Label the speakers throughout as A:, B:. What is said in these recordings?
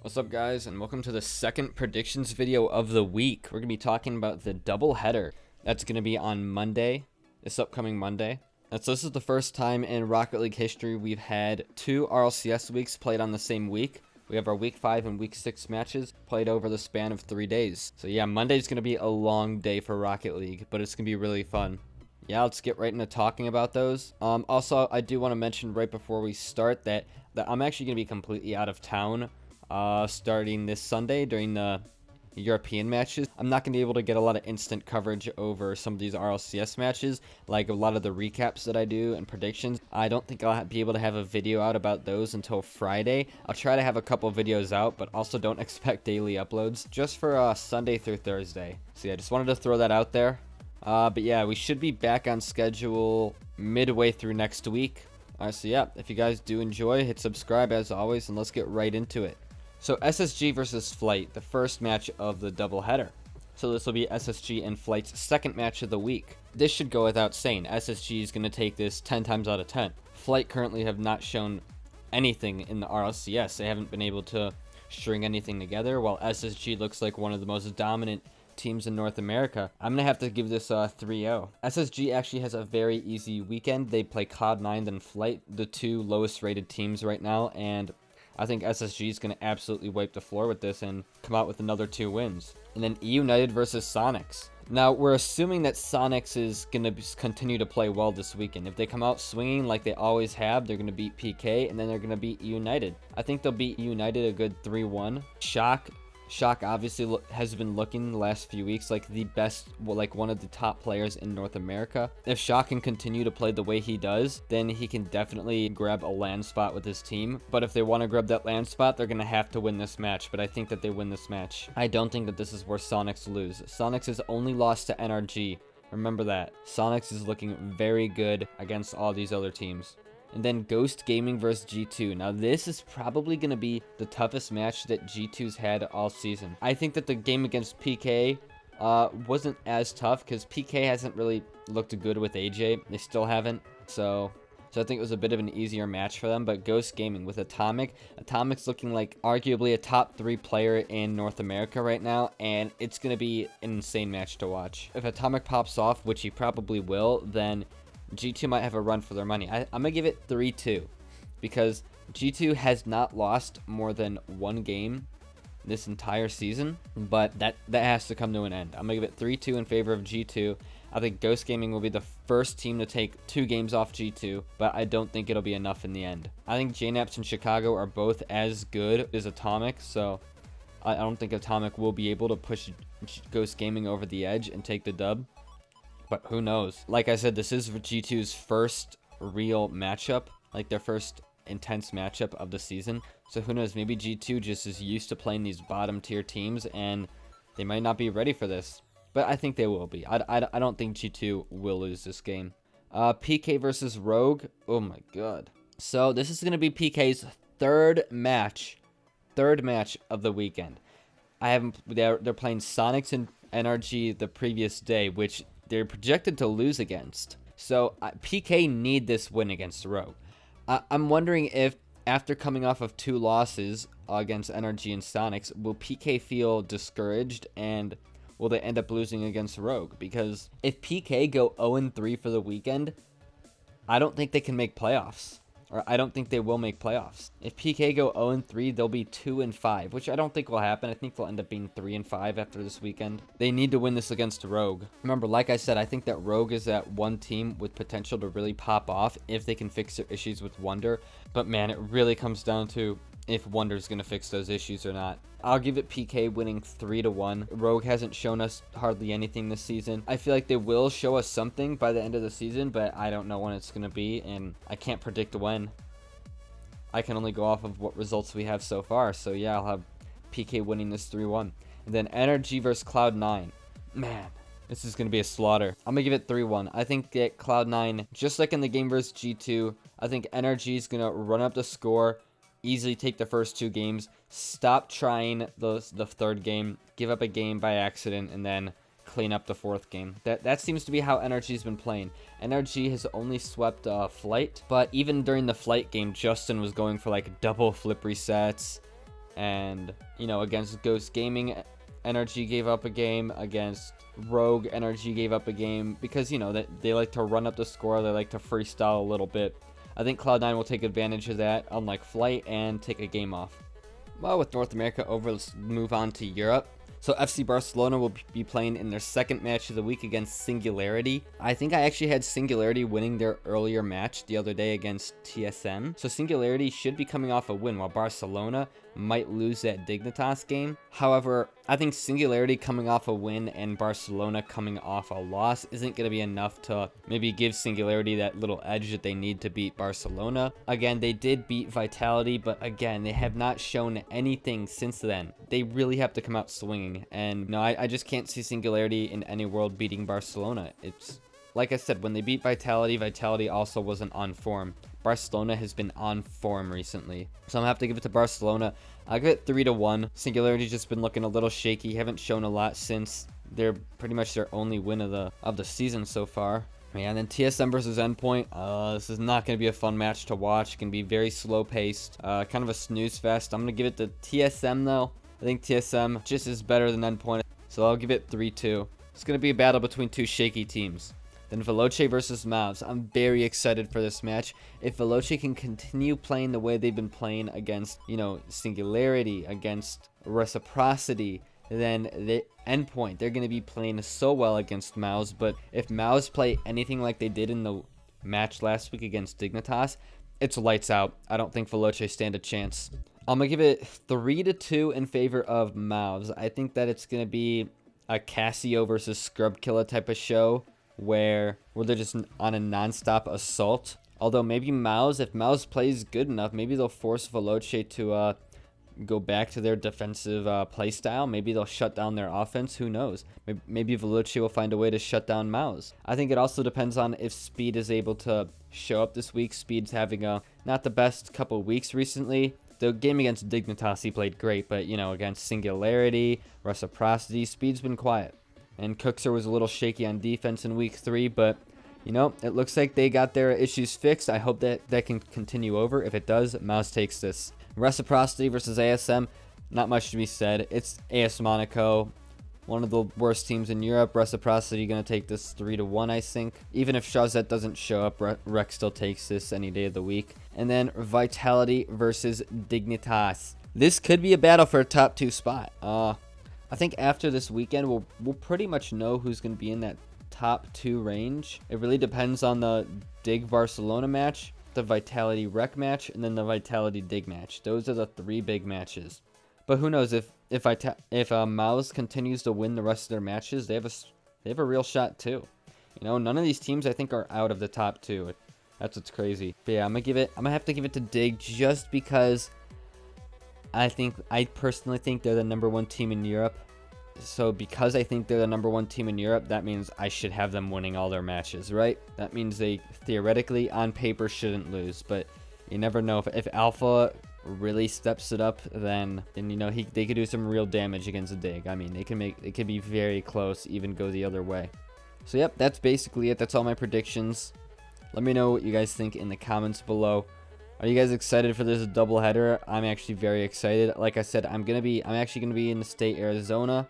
A: What's up, guys, and welcome to the second predictions video of the week. We're going to be talking about the double header that's going to be on Monday, this upcoming Monday. And so this is the first time in Rocket League history we've had two Rlcs weeks played on the same week. We have our week 5 and week 6 matches played over the span of 3 days. So yeah, Monday's going to be a long day for Rocket League, but it's going to be really fun. Yeah, let's get right into talking about those. Also, I do want to mention right before we start that I'm actually going to be completely out of town starting this Sunday during the European matches. I'm not going to be able to get a lot of instant coverage over some of these RLCS matches, like a lot of the recaps that I do and predictions. I don't think I'll be able to have a video out about those until Friday. I'll try to have a couple videos out, but also don't expect daily uploads, just for Sunday through Thursday. So yeah, just wanted to throw that out there. But yeah, we should be back on schedule midway through next week. Alright, so yeah, if you guys do enjoy, hit subscribe as always, and let's get right into it. So SSG versus Flight, the first match of the doubleheader. So this will be SSG and Flight's second match of the week. This should go without saying. SSG is going to take this 10 times out of 10. Flight currently have not shown anything in the RLCS. They haven't been able to string anything together, while SSG looks like one of the most dominant teams in North America. I'm going to have to give this a 3-0. SSG actually has a very easy weekend. They play Cloud9 then Flight, the two lowest rated teams right now, and I think SSG is going to absolutely wipe the floor with this and come out with another 2 wins. And then United versus Sonics. Now, we're assuming that Sonics is going to continue to play well this weekend. If they come out swinging like they always have, they're going to beat PK, and then they're going to beat United. I think they'll beat United a good 3-1. Shock obviously has been looking the last few weeks like the best, like one of the top players in North America. If Shock can continue to play the way he does, then he can definitely grab a LAN spot with his team. But if they want to grab that LAN spot, they're going to have to win this match. But I think that they win this match. I don't think that this is where Sonics lose. Sonics has only lost to NRG. Remember that. Sonics is looking very good against all these other teams. And then Ghost Gaming versus G2. Now this is probably going to be the toughest match that G2's had all season. I think that the game against PK wasn't as tough because PK hasn't really looked good with AJ. They still haven't. So I think it was a bit of an easier match for them. But Ghost Gaming with Atomic's looking like arguably a top 3 player in North America right now, and it's going to be an insane match to watch. If Atomic pops off, which he probably will, then G2 might have a run for their money. I'm going to give it 3-2 because G2 has not lost more than 1 game this entire season, but that has to come to an end. I'm going to give it 3-2 in favor of G2. I think Ghost Gaming will be the first team to take 2 games off G2, but I don't think it'll be enough in the end. I think JNaps and Chicago are both as good as Atomic, so I don't think Atomic will be able to push Ghost Gaming over the edge and take the dub. But who knows? Like I said, this is G2's first real matchup, like their first intense matchup of the season. So who knows? Maybe G2 just is used to playing these bottom tier teams and they might not be ready for this. But I think they will be. I don't think G2 will lose this game. PK versus Rogue. Oh my god. So this is going to be PK's third match of the weekend. They're playing Sonics and NRG the previous day, which they're projected to lose against. So PK need this win against Rogue. I'm wondering if after coming off of 2 losses against NRG and Sonics, will PK feel discouraged and will they end up losing against Rogue? Because if PK go 0-3 for the weekend, I don't think they can make playoffs. Or I don't think they will make playoffs. If PK go 0-3, they'll be 2-5, which I don't think will happen. I think they'll end up being 3-5 after this weekend. They need to win this against Rogue. Remember, like I said, I think that Rogue is that one team with potential to really pop off if they can fix their issues with Wonder. But man, it really comes down to if Wonder's going to fix those issues or not. I'll give it PK winning 3-1. Rogue hasn't shown us hardly anything this season. I feel like they will show us something by the end of the season, but I don't know when it's going to be, and I can't predict when. I can only go off of what results we have so far. So yeah, I'll have PK winning this 3-1. And then NRG versus Cloud9. Man, this is going to be a slaughter. I'm going to give it 3-1. I think that Cloud9, just like in the game versus G2, I think NRG is going to run up the score, easily take the first 2 games, stop trying the 3rd game, give up a game by accident, and then clean up the 4th game. That seems to be how NRG's been playing. NRG has only swept Flight, but even during the Flight game, Justin was going for like double flip resets And, you know, against Ghost Gaming, Energy gave up a game. Against Rogue, Energy gave up a game because, you know, they like to run up the score. They like to freestyle a little bit. I think Cloud9 will take advantage of that, unlike Flight, and take a game off. Well, with North America over, let's move on to Europe. So FC Barcelona will be playing in their second match of the week against Singularity. I think I actually had Singularity winning their earlier match the other day against TSM. So Singularity should be coming off a win, while Barcelona might lose that Dignitas game. However, I think Singularity coming off a win and Barcelona coming off a loss isn't going to be enough to maybe give Singularity that little edge that they need to beat Barcelona. Again, they did beat Vitality, but again, they have not shown anything since then. They really have to come out swinging. And no, I just can't see Singularity in any world beating Barcelona. It's like I said, when they beat Vitality, Vitality also wasn't on form. Barcelona has been on form recently. So I'm gonna have to give it to Barcelona. I'll give it 3-1. Singularity's just been looking a little shaky. Haven't shown a lot since they're pretty much their only win of the season so far. Yeah, and then TSM versus Endpoint. This is not going to be a fun match to watch. It's going to be very slow paced. Kind of a snooze fest. I'm going to give it to TSM though. I think TSM just is better than Endpoint. So I'll give it 3-2. It's going to be a battle between two shaky teams. Then Veloce versus Mouse. I'm very excited for this match. If Veloce can continue playing the way they've been playing against, you know, Singularity, against Reciprocity, then the Endpoint, they're going to be playing so well against Mouse. But if Mouse play anything like they did in the match last week against Dignitas, it's lights out. I don't think Veloce stand a chance. I'm going to give it 3-2 in favor of Mouse. I think that it's going to be a Casio versus Scrub Killer type of show, where they're just on a non-stop assault. Although maybe Mouse, if Mouse plays good enough, maybe they'll force Veloce to go back to their defensive play style. Maybe they'll shut down their offense. Who knows? Maybe Veloce will find a way to shut down Mouse. I think it also depends on if Speed is able to show up this week. Speed's having not the best couple weeks recently. The game against Dignitas, he played great, but, you know, against Singularity, Reciprocity, Speed's been quiet. And Cookser was a little shaky on defense in week 3, but, you know, it looks like they got their issues fixed. I hope that can continue over. If it does, Mouse takes this. Reciprocity versus ASM, not much to be said. It's AS Monaco, one of the worst teams in Europe. Reciprocity going to take this 3-1, I think. Even if Shazet doesn't show up, Rec still takes this any day of the week. And then Vitality versus Dignitas. This could be a battle for a top 2 spot. I think after this weekend, we'll pretty much know who's going to be in that top 2 range. It really depends on the Dig Barcelona match, the Vitality Rec match, and then the Vitality Dig match. Those are the 3 big matches. But who knows, if Mouse continues to win the rest of their matches, they have a real shot too. You know, none of these teams I think are out of the top 2. That's what's crazy. But yeah, I'm gonna have to give it to Dig just because I personally think they're the #1 team in Europe. So because I think they're the #1 team in Europe, that means I should have them winning all their matches, right? That means they theoretically on paper shouldn't lose, but you never know. If Alpha really steps it up, then you know they could do some real damage against the Dig. I mean, it could be very close, even go the other way. So yep, that's basically it. That's all my predictions. Let me know what you guys think in the comments below. Are you guys excited for this doubleheader? I'm actually very excited. Like I said, I'm actually gonna be in the state Arizona.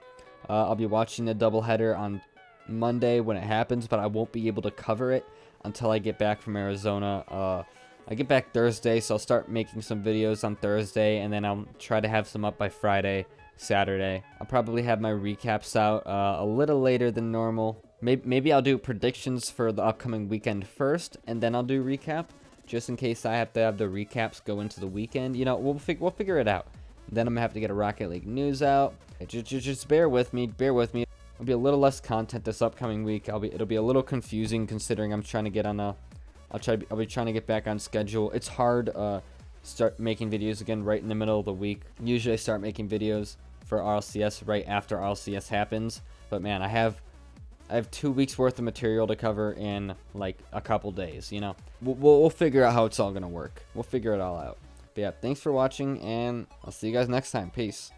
A: I'll be watching the doubleheader on Monday when it happens, but I won't be able to cover it until I get back from Arizona. I get back Thursday, so I'll start making some videos on Thursday, and then I'll try to have some up by Friday, Saturday. I'll probably have my recaps out a little later than normal. Maybe I'll do predictions for the upcoming weekend first, and then I'll do recap, just in case I have to have the recaps go into the weekend. You know, we'll figure it out. Then I'm gonna have to get a Rocket League news out. Just bear with me. It'll be a little less content this upcoming week. It'll be a little confusing considering I'm trying to get on I'll be trying to get back on schedule. It's hard start making videos again right in the middle of the week. Usually I start making videos for RLCS right after RLCS happens, but man, I have 2 weeks worth of material to cover in like a couple days. You know, we'll figure out how it's all gonna work. We'll figure it all out. But yeah, thanks for watching, and I'll see you guys next time. Peace.